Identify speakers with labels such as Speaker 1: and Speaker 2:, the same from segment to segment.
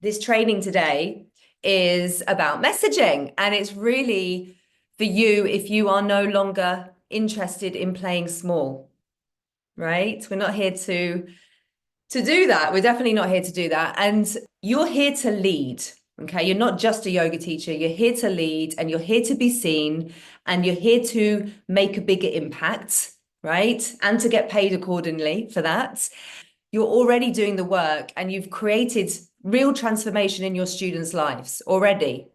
Speaker 1: This training today is about messaging, and it's really for you if you are no longer interested in playing small, right? We're not here to do that. We're definitely not here to do that. And you're here to lead. Okay, you're not just a yoga teacher. You're here to lead and you're here to be seen and you're here to make a bigger impact, right? And to get paid accordingly for that. You're already doing the work and you've created real transformation in your students' lives already.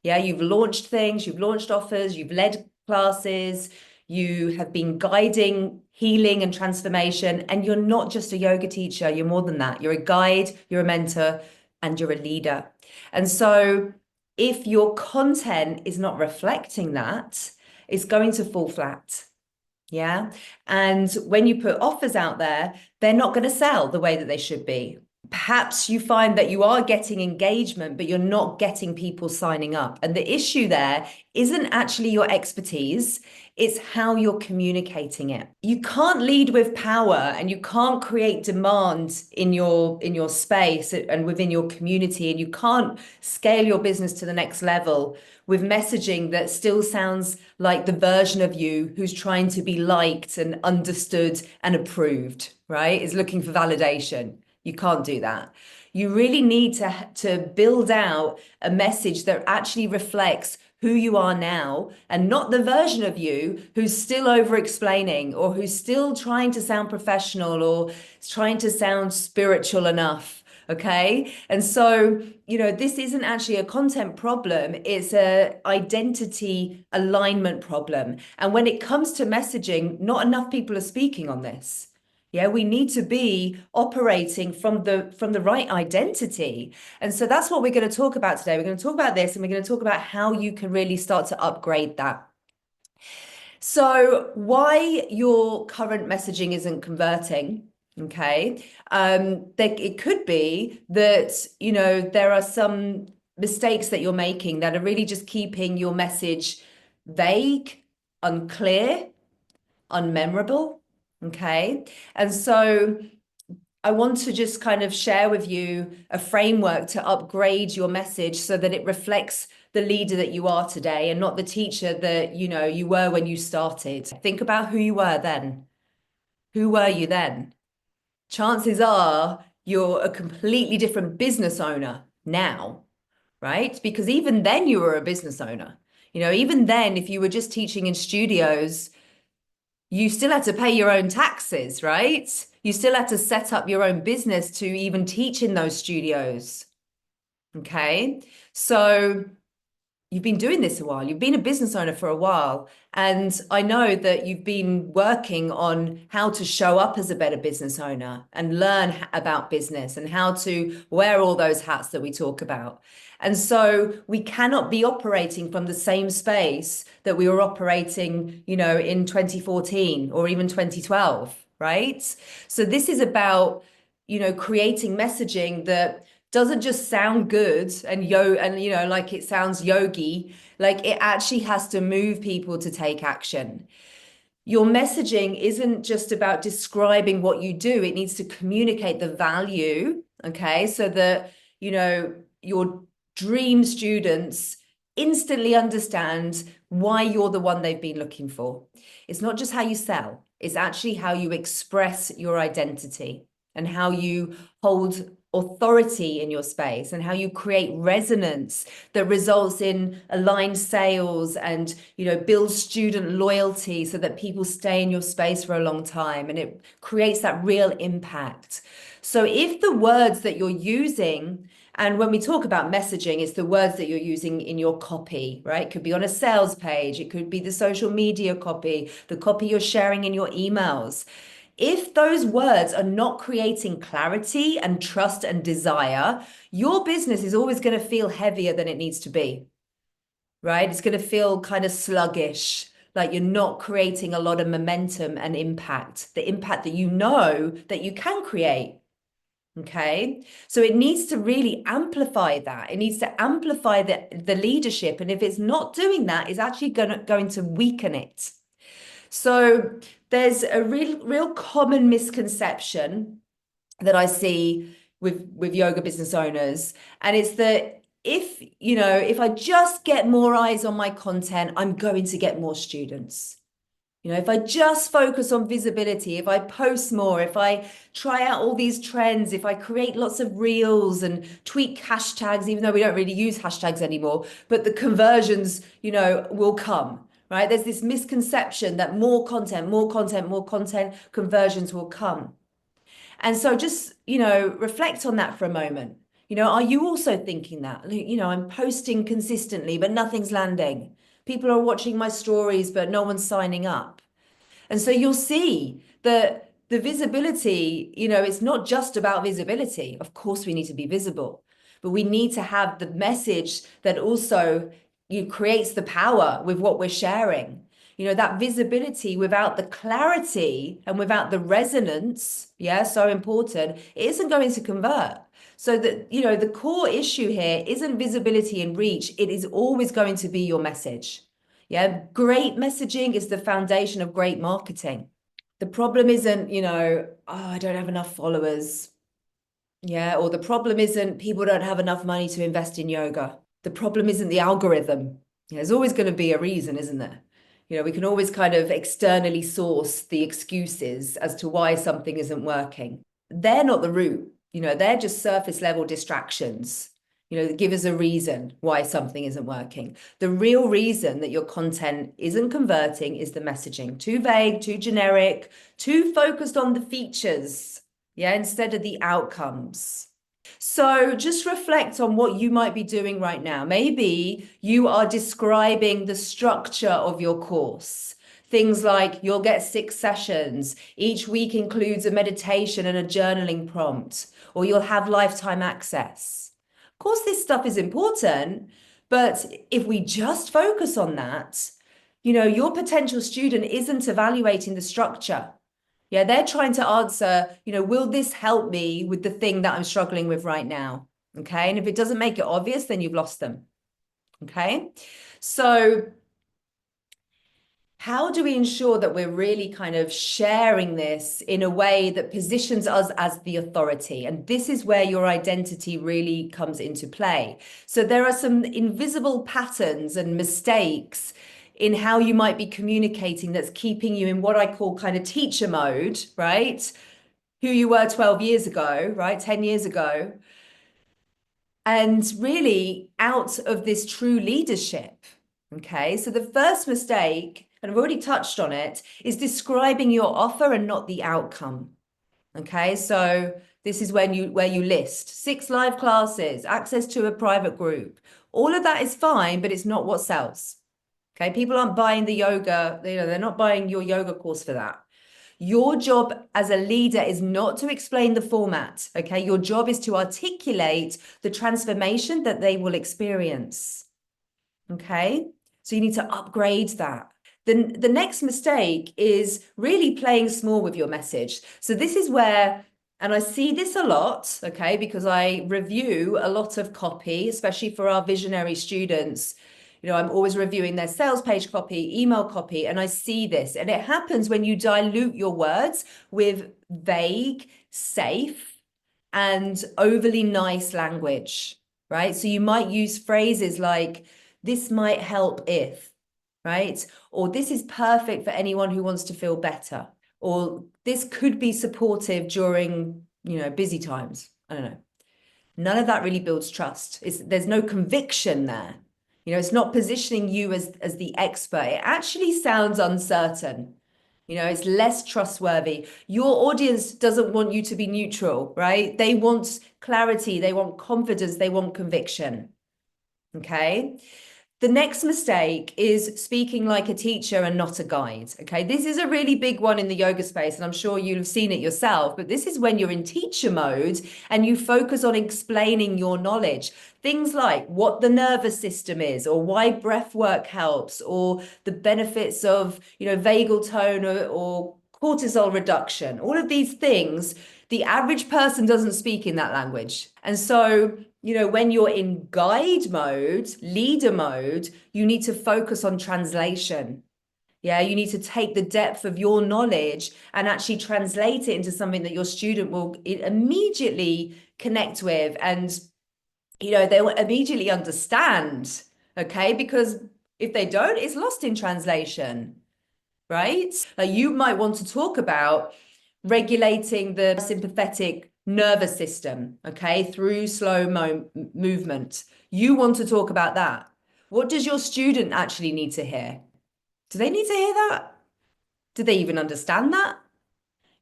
Speaker 1: Yeah, you've launched things, you've launched offers, you've led classes, you have been guiding healing and transformation, and you're not just a yoga teacher, you're more than that. You're a guide, you're a mentor, and you're a leader. And so if your content is not reflecting that, it's going to fall flat. Yeah. And when you put offers out there, they're not going to sell the way that they should be. Perhaps you find that you are getting engagement, but you're not getting people signing up. And the issue there isn't actually your expertise, it's how you're communicating it. You can't lead with power and you can't create demand in your space and within your community, and you can't scale your business to the next level with messaging that still sounds like the version of you who's trying to be liked and understood and approved, right? Is looking for validation. You can't do that. You really need to build out a message that actually reflects who you are now and not the version of you who's still over explaining or who's still trying to sound professional or trying to sound spiritual enough. Okay. And so, this isn't actually a content problem. It's a identity alignment problem. And when it comes to messaging, not enough people are speaking on this. Yeah, we need to be operating from the right identity. And so that's what we're going to talk about today. We're going to talk about this and we're going to talk about how you can really start to upgrade that. So why your current messaging isn't converting, okay? It could be that, there are some mistakes that you're making that are really just keeping your message vague, unclear, unmemorable. Okay. And so I want to just kind of share with you a framework to upgrade your message so that it reflects the leader that you are today and not the teacher that, you were when you started. Think about who you were then. Who were you then? Chances are you're a completely different business owner now, right? Because even then you were a business owner. Even then, if you were just teaching in studios, you still had to pay your own taxes, right? You still had to set up your own business to even teach in those studios. Okay. So you've been doing this a while. You've been a business owner for a while. And I know that you've been working on how to show up as a better business owner and learn about business and how to wear all those hats that we talk about. And so we cannot be operating from the same space that we were operating, in 2014 or even 2012, right? So this is about, creating messaging that doesn't just sound good and like it sounds yogi, like it actually has to move people to take action. Your messaging isn't just about describing what you do, it needs to communicate the value, okay, so that your dream students instantly understand why you're the one they've been looking for. It's not just how you sell, it's actually how you express your identity and how you hold authority in your space and how you create resonance that results in aligned sales and builds student loyalty so that people stay in your space for a long time, and it creates that real impact. So if the words that you're using, and when we talk about messaging, it's the words that you're using in your copy, right? It could be on a sales page, it could be the social media copy, the copy you're sharing in your emails. If those words are not creating clarity and trust and desire, your business is always going to feel heavier than it needs to be, right? It's going to feel kind of sluggish, like you're not creating a lot of momentum and impact, the impact that you know that you can create. Okay, so it needs to really amplify that. It needs to amplify the leadership. And if it's not doing that, it's actually going to weaken it. So there's a real common misconception that I see with yoga business owners. And it's that if I just get more eyes on my content, I'm going to get more students. If I just focus on visibility, if I post more, if I try out all these trends, if I create lots of reels and tweak hashtags, even though we don't really use hashtags anymore, but the conversions, will come, right? There's this misconception that more content, conversions will come. And so just, reflect on that for a moment. Are you also thinking that? I'm posting consistently, but nothing's landing. People are watching my stories, but no one's signing up. And so you'll see that the visibility, it's not just about visibility. Of course, we need to be visible, but we need to have the message that also creates the power with what we're sharing. That visibility without the clarity and without the resonance, so important, it isn't going to convert. So that, the core issue here isn't visibility and reach. It is always going to be your message. Yeah, great messaging is the foundation of great marketing. The problem isn't, I don't have enough followers. Yeah, or the problem isn't people don't have enough money to invest in yoga. The problem isn't the algorithm. There's always going to be a reason, isn't there? We can always kind of externally source the excuses as to why something isn't working. They're not the root. They're just surface level distractions, that give us a reason why something isn't working. The real reason that your content isn't converting is the messaging. Too vague, too generic, too focused on the features, instead of the outcomes. So just reflect on what you might be doing right now. Maybe you are describing the structure of your course. Things like you'll get 6 sessions. Each week includes a meditation and a journaling prompt, or you'll have lifetime access. Of course, this stuff is important, but if we just focus on that, your potential student isn't evaluating the structure. Yeah, they're trying to answer, will this help me with the thing that I'm struggling with right now? Okay. And if it doesn't make it obvious, then you've lost them. Okay. So how do we ensure that we're really kind of sharing this in a way that positions us as the authority? And this is where your identity really comes into play. So there are some invisible patterns and mistakes in how you might be communicating that's keeping you in what I call kind of teacher mode, right? Who you were 12 years ago, right? 10 years ago. And really out of this true leadership. Okay, so the first mistake, and I've already touched on it, is describing your offer and not the outcome. Okay, so this is where you list 6 live classes, access to a private group. All of that is fine, but it's not what sells. Okay, people aren't buying the yoga, they're not buying your yoga course for that. Your job as a leader is not to explain the format, okay? Your job is to articulate the transformation that they will experience, okay? So you need to upgrade that. The next mistake is really playing small with your message. So this is where, and I see this a lot, okay, because I review a lot of copy, especially for our visionary students. I'm always reviewing their sales page copy, email copy, and I see this. And it happens when you dilute your words with vague, safe, and overly nice language, right? So you might use phrases like, this might help if, right? Or this is perfect for anyone who wants to feel better. Or this could be supportive during, busy times. I don't know. None of that really builds trust. There's no conviction there. It's not positioning you as the expert. It actually sounds uncertain. It's less trustworthy. Your audience doesn't want you to be neutral, right? They want clarity. They want confidence. They want conviction. Okay. The next mistake is speaking like a teacher and not a guide. Okay, this is a really big one in the yoga space, and I'm sure you've seen it yourself, but this is when you're in teacher mode and you focus on explaining your knowledge. Things like what the nervous system is, or why breath work helps, or the benefits of, vagal tone or cortisol reduction. All of these things, the average person doesn't speak in that language. And so, when you're in guide mode, leader mode, you need to focus on translation. Yeah, you need to take the depth of your knowledge and actually translate it into something that your student will immediately connect with, and they'll immediately understand, okay? Because if they don't, it's lost in translation, right? Like you might want to talk about regulating the sympathetic nervous system, okay, through slow movement. You want to talk about that. What does your student actually need to hear? Do they need to hear that? Do they even understand that?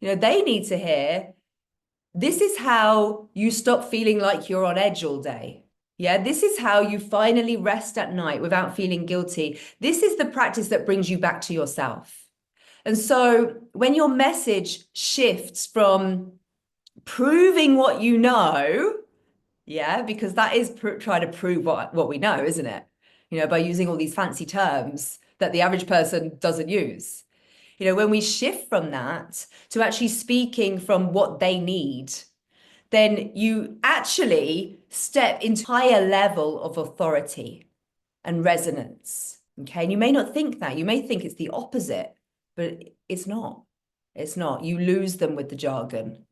Speaker 1: They need to hear, this is how you stop feeling like you're on edge all day. Yeah, this is how you finally rest at night without feeling guilty. This is the practice that brings you back to yourself. And so when your message shifts from proving what you know, yeah, because that is trying to prove what we know, isn't it? By using all these fancy terms that the average person doesn't use. When we shift from that to actually speaking from what they need, then you actually step into a higher level of authority and resonance. Okay. And you may not think that. You may think it's the opposite, but it's not. It's not. You lose them with the jargon.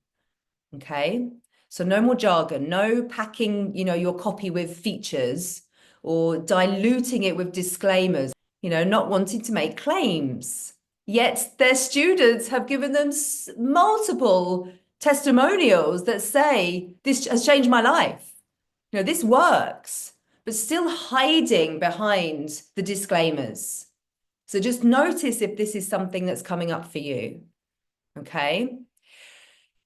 Speaker 1: Okay. So no more jargon, no packing, your copy with features or diluting it with disclaimers, not wanting to make claims. Yet their students have given them multiple testimonials that say, this has changed my life. This works, but still hiding behind the disclaimers. So just notice if this is something that's coming up for you. Okay.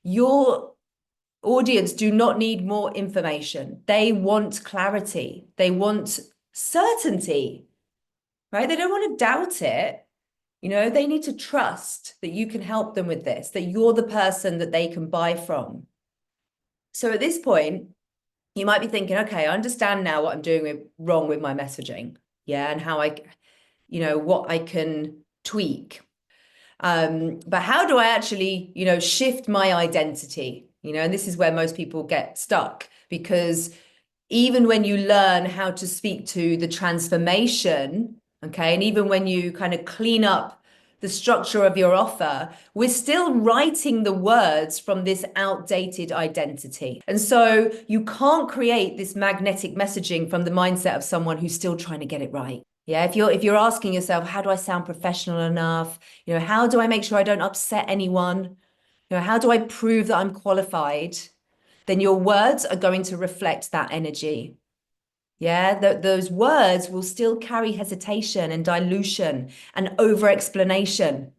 Speaker 1: Your audience do not need more information. They want clarity. They want certainty, right? They don't want to doubt it. They need to trust that you can help them with this, that you're the person that they can buy from. So at this point, you might be thinking, okay, I understand now what I'm doing wrong with my messaging. Yeah. And how what I can tweak. But how do I actually, shift my identity? And this is where most people get stuck, because even when you learn how to speak to the transformation, okay, and even when you kind of clean up the structure of your offer, we're still writing the words from this outdated identity. And so you can't create this magnetic messaging from the mindset of someone who's still trying to get it right. Yeah, if you're asking yourself, how do I sound professional enough? How do I make sure I don't upset anyone? How do I prove that I'm qualified? Then your words are going to reflect that energy. Yeah, those words will still carry hesitation and dilution and over explanation.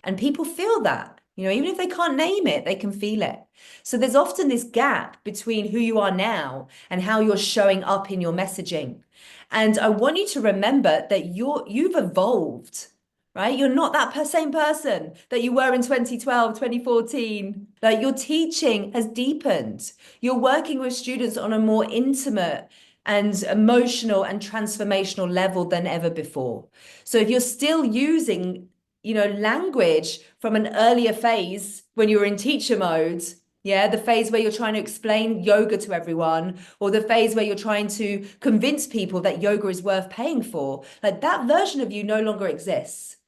Speaker 1: And people feel that, even if they can't name it, they can feel it. So there's often this gap between who you are now and how you're showing up in your messaging. And I want you to remember that you've evolved, right? You're not that same person that you were in 2012, 2014. Like your teaching has deepened. You're working with students on a more intimate and emotional and transformational level than ever before. So if you're still using, language from an earlier phase when you were in teacher mode, yeah, the phase where you're trying to explain yoga to everyone, or the phase where you're trying to convince people that yoga is worth paying for, like that version of you no longer exists.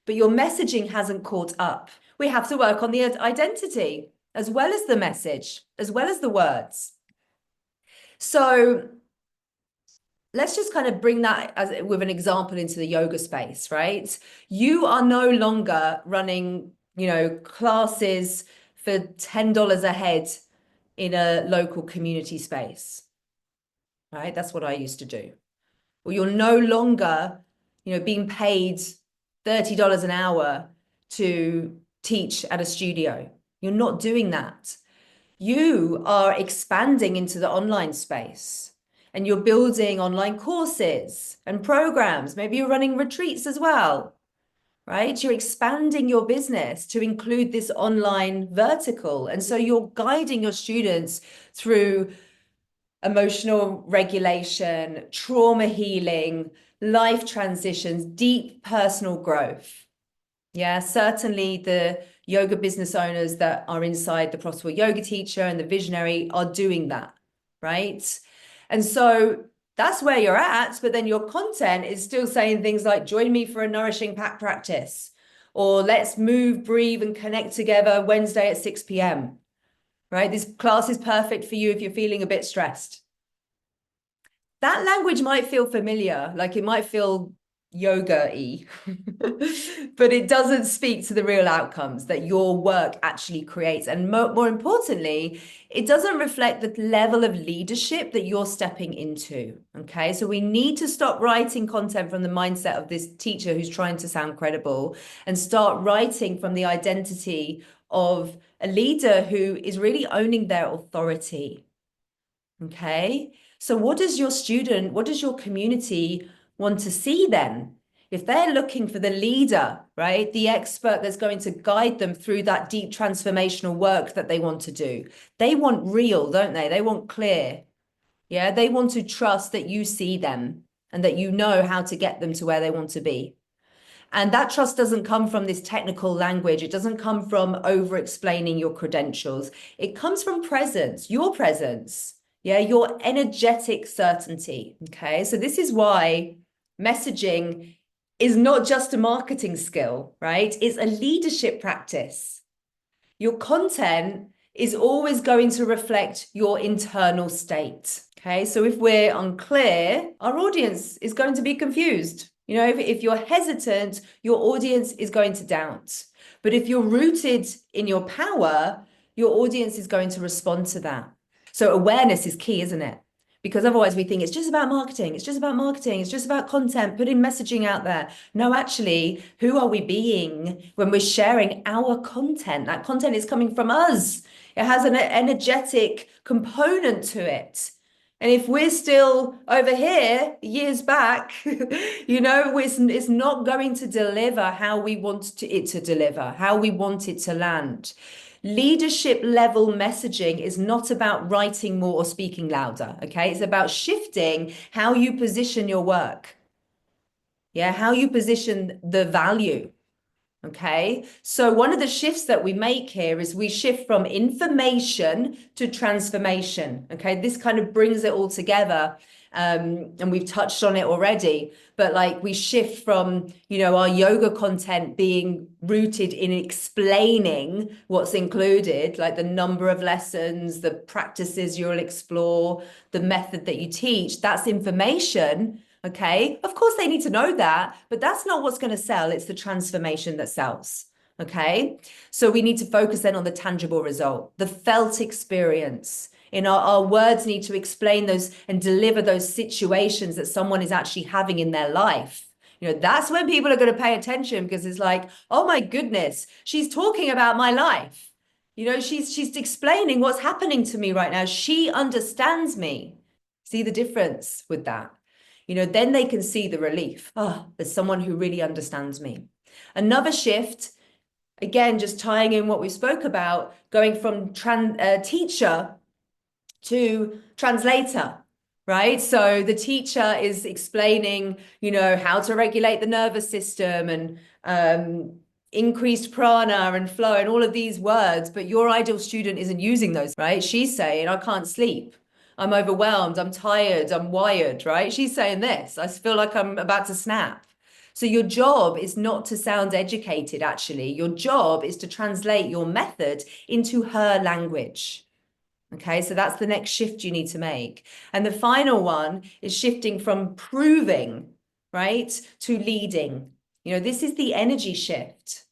Speaker 1: But your messaging hasn't caught up. We have to work on the identity as well as the message, as well as the words. So let's just kind of bring that with an example into the yoga space, right? You are no longer running, classes for $10 a head in a local community space, right? That's what I used to do. Or you're no longer, being paid $30 an hour to teach at a studio. You're not doing that. You are expanding into the online space. And you're building online courses and programs. Maybe you're running retreats as well, right? You're expanding your business to include this online vertical. And so you're guiding your students through emotional regulation, trauma healing, life transitions, deep personal growth. Yeah, certainly the yoga business owners that are inside the Profitable Yoga Teacher and the Visionary are doing that, right? And so that's where you're at, but then your content is still saying things like, join me for a nourishing pack practice, or let's move, breathe, and connect together Wednesday at 6 p.m., right? This class is perfect for you if you're feeling a bit stressed. That language might feel familiar, like it might feel yoga-y, but it doesn't speak to the real outcomes that your work actually creates. And more importantly, it doesn't reflect the level of leadership that you're stepping into. Okay, so we need to stop writing content from the mindset of this teacher who's trying to sound credible and start writing from the identity of a leader who is really owning their authority. Okay. So what does your student, what does your community want to see then? If they're looking for the leader, right, the expert that's going to guide them through that deep transformational work that they want to do, they want real, don't they? They want clear. Yeah. They want to trust that you see them and that you know how to get them to where they want to be. And that trust doesn't come from this technical language. It doesn't come from over explaining your credentials. It comes from presence, your presence. Yeah, your energetic certainty. Okay, so this is why messaging is not just a marketing skill, right? It's a leadership practice. Your content is always going to reflect your internal state. Okay, so if we're unclear, our audience is going to be confused. You know, if you're hesitant, your audience is going to doubt. But if you're rooted in your power, your audience is going to respond to that. So awareness is key, isn't it? Because otherwise we think it's just about marketing. It's just about marketing. It's just about content, putting messaging out there. No, actually, who are we being when we're sharing our content? That content is coming from us. It has an energetic component to it. And if we're still over here years back, you know, it's not going to deliver how we want it to deliver, how we want it to land. Leadership level messaging is not about writing more or speaking louder, okay? It's about shifting how you position your work. Yeah, how you position the value. Okay, so one of the shifts that we make here is we shift from information to transformation. Okay, this kind of brings it all together. And we've touched on it already, but like we shift from, you know, our yoga content being rooted in explaining what's included, like the number of lessons, the practices you'll explore, the method that you teach, that's information. Okay, of course they need to know that, but that's not what's going to sell. It's the transformation that sells. Okay, so we need to focus then on the tangible result, the felt experience. In our words need to explain those and deliver those situations that someone is actually having in their life. You know, that's when people are going to pay attention because it's like, oh my goodness, she's talking about my life. You know, she's explaining what's happening to me right now. She understands me. See the difference with that? You know, then they can see the relief. Oh, there's someone who really understands me. Another shift, again, just tying in what we spoke about, going from teacher to translator, right? So the teacher is explaining, you know, how to regulate the nervous system and increased prana and flow and all of these words, but your ideal student isn't using those, right? She's saying, I can't sleep. I'm overwhelmed. I'm tired. I'm wired, right? She's saying this. I feel like I'm about to snap. So your job is not to sound educated, actually. Your job is to translate your method into her language. Okay, so that's the next shift you need to make. And the final one is shifting from proving, right, to leading. You know, this is the energy shift.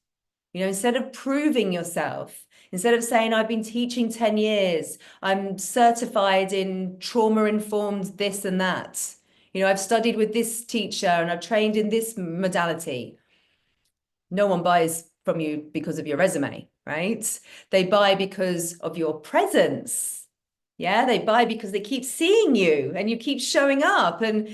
Speaker 1: You know, instead of proving yourself, instead of saying, I've been teaching 10 years, I'm certified in trauma-informed this and that. You know, I've studied with this teacher and I've trained in this modality. No one buys from you because of your resume, right? They buy because of your presence. Yeah, they buy because they keep seeing you and you keep showing up and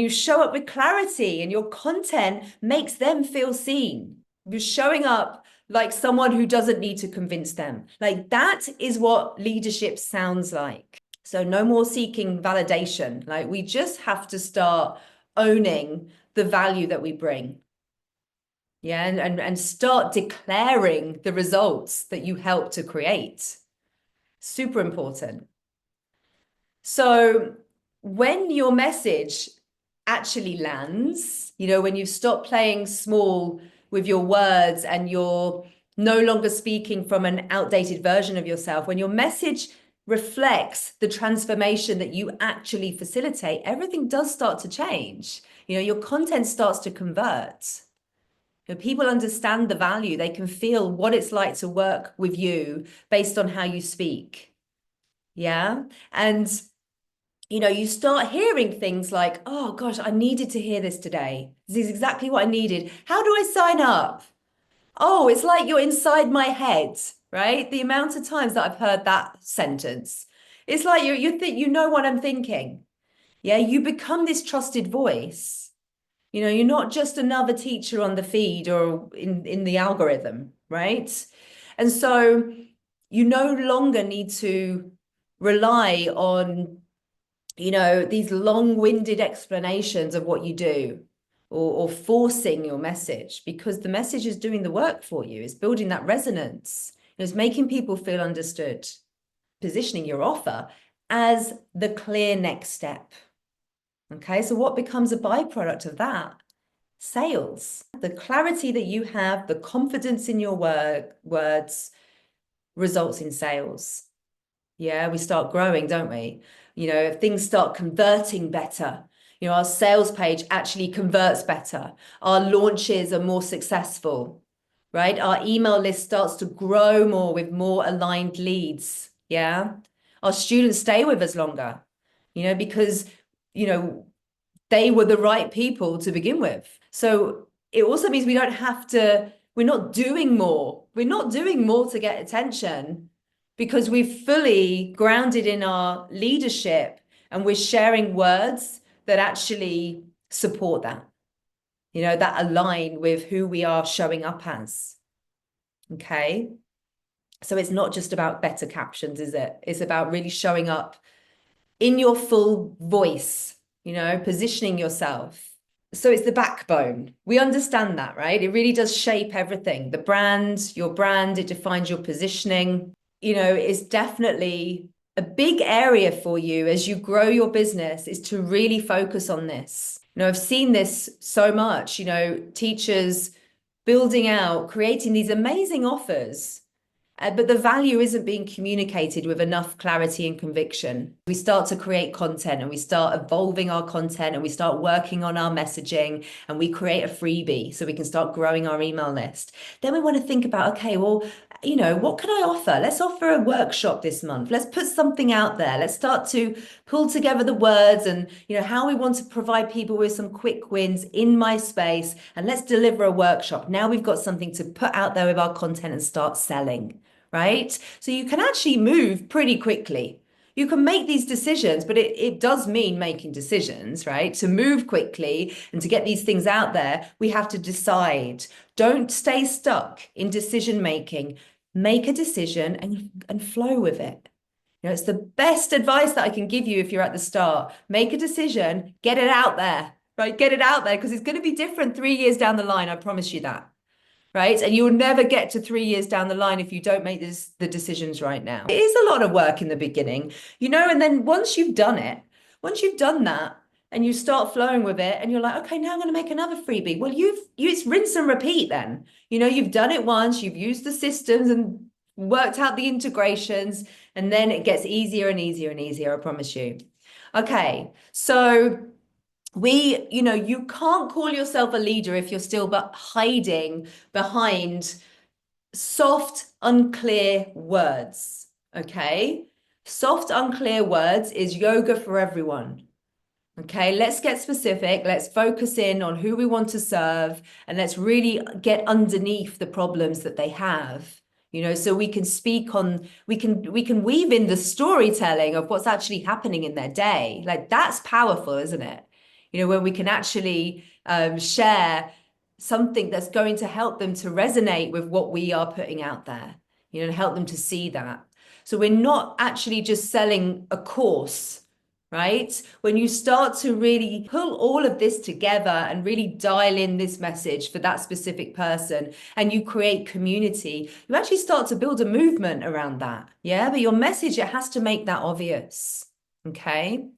Speaker 1: you show up with clarity and your content makes them feel seen. You're showing up like someone who doesn't need to convince them. Like that is what leadership sounds like. So no more seeking validation. Like we just have to start owning the value that we bring. Yeah, and start declaring the results that you help to create. Super important. So when your message actually lands, you know, when you stop playing small with your words and you're no longer speaking from an outdated version of yourself, when your message reflects the transformation that you actually facilitate, everything does start to change. Your content starts to convert. People understand the value. They can feel what it's like to work with you based on how you speak. Yeah. And, you start hearing things like, oh gosh, I needed to hear this today. This is exactly what I needed. How do I sign up? Oh, it's like you're inside my head, right? The amount of times that I've heard that sentence. It's like you think you know what I'm thinking. Yeah, you become this trusted voice. You're not just another teacher on the feed or in the algorithm, right? And so you no longer need to rely on, these long-winded explanations of what you do or forcing your message, because the message is doing the work for you. It's building that resonance. It's making people feel understood, positioning your offer as the clear next step. Okay, so what becomes a byproduct of that? Sales. The clarity that you have, the confidence in your words results in sales. Yeah, we start growing, don't we? If things start converting better, our sales page actually converts better. Our launches are more successful, right? Our email list starts to grow more with more aligned leads. Yeah. Our students stay with us longer, because, they were the right people to begin with. So it also means we're not doing more. We're not doing more to get attention, because we've fully grounded in our leadership and we're sharing words that actually support that, that align with who we are showing up as. Okay. So it's not just about better captions, is it? It's about really showing up in your full voice, positioning yourself. So it's the backbone. We understand that, right? It really does shape everything. The brand, your brand, it defines your positioning. Is definitely a big area for you as you grow your business, is to really focus on this. I've seen this so much, teachers building out, creating these amazing offers, but the value isn't being communicated with enough clarity and conviction. We start to create content and we start evolving our content and we start working on our messaging and we create a freebie so we can start growing our email list. Then we want to think about, okay, well, what can I offer? Let's offer a workshop this month. Let's put something out there. Let's start to pull together the words and, how we want to provide people with some quick wins in my space. And let's deliver a workshop. Now we've got something to put out there with our content and start selling. Right? So you can actually move pretty quickly. You can make these decisions, but it does mean making decisions, right? To move quickly and to get these things out there, we have to decide. Don't stay stuck in decision making. Make a decision and flow with it. It's the best advice that I can give you if you're at the start. Make a decision, get it out there, right? Get it out there, because it's going to be different 3 years down the line. I promise you that. Right? And you'll never get to 3 years down the line if you don't make the decisions right now. It is a lot of work in the beginning, and then once you've done that and you start flowing with it and you're like, okay, now I'm going to make another freebie. Well, it's rinse and repeat then. You've done it once, you've used the systems and worked out the integrations, and then it gets easier and easier and easier, I promise you. Okay, so you can't call yourself a leader if you're still hiding behind soft, unclear words. Okay. Soft, unclear words is yoga for everyone. Okay. Let's get specific. Let's focus in on who we want to serve, and let's really get underneath the problems that they have. So we can we can weave in the storytelling of what's actually happening in their day. Like, that's powerful, isn't it? When we can actually share something that's going to help them to resonate with what we are putting out there, and help them to see that. So we're not actually just selling a course, right? When you start to really pull all of this together and really dial in this message for that specific person, and you create community, you actually start to build a movement around that. Yeah, but your message, it has to make that obvious. Okay.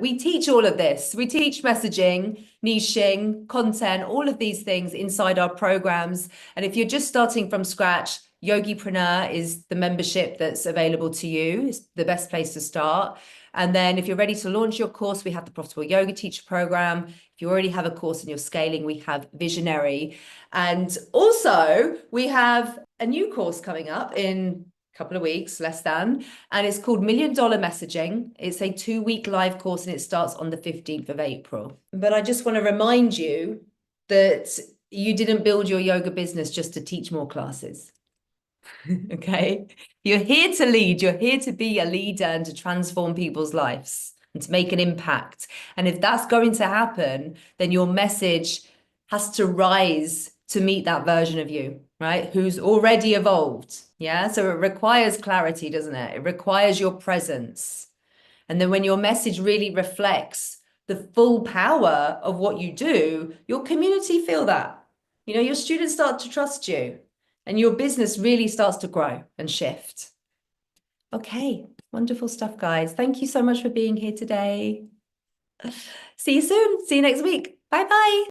Speaker 1: We teach all of this. We teach messaging, niching, content, all of these things inside our programs. And if you're just starting from scratch, Yogipreneur is the membership that's available to you. It's the best place to start. And then if you're ready to launch your course, we have the Profitable Yoga Teacher Program. If you already have a course and you're scaling, we have Visionary. And also, we have a new course coming up in a couple of weeks, less than, and it's called $1 Million Messaging. It's a 2-week live course and it starts on the 15th of April. But I just want to remind you that you didn't build your yoga business just to teach more classes. Okay? You're here to lead. You're here to be a leader and to transform people's lives and to make an impact. And if that's going to happen, then your message has to rise to meet that version of you, right? Who's already evolved. Yeah. So it requires clarity, doesn't it? It requires your presence. And then when your message really reflects the full power of what you do, your community feel that. You know, your students start to trust you and your business really starts to grow and shift. Okay, wonderful stuff, guys. Thank you so much for being here today. See you soon. See you next week. Bye-bye.